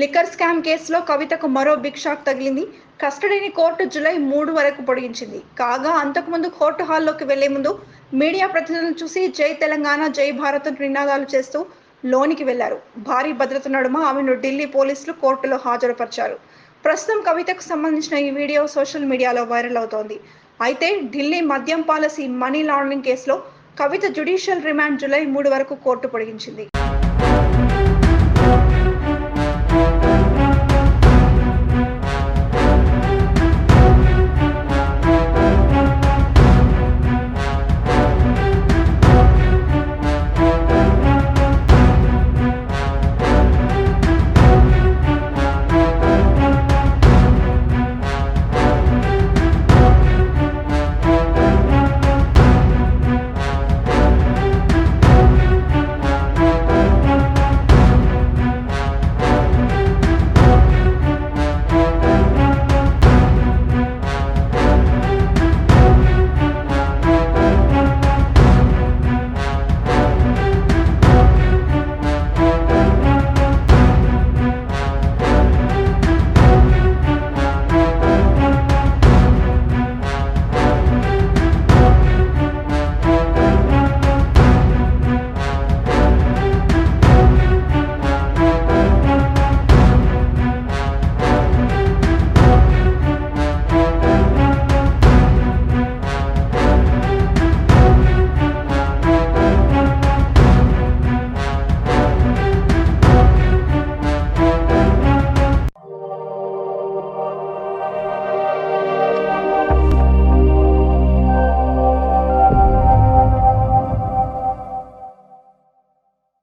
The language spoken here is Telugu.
లిక్కర్ స్కామ్ కేసులో కవితకు మరో బిగ్ షాక్ తగిలింది. కస్టడీని కోర్టు జూలై 3 వరకు పొడిగించింది. కాగా అంతకుముందు కోర్టు హాల్లోకి వెళ్లే ముందు మీడియా ప్రతినిధులను చూసి జై తెలంగాణ, జై భారత్ నినాదాలు చేస్తూ లోనికి వెళ్లారు. భారీ భద్రత నడుమ ఆమెను ఢిల్లీ పోలీసులు కోర్టులో హాజరుపరిచారు. ప్రస్తుతం కవితకు సంబంధించిన ఈ వీడియో సోషల్ మీడియాలో వైరల్ అవుతోంది. అయితే ఢిల్లీ మద్యం పాలసీ, మనీ లాండరింగ్ కేసులో కవిత జ్యుడిషియల్ రిమాండ్ జూలై 3 వరకు కోర్టు పొడిగించింది.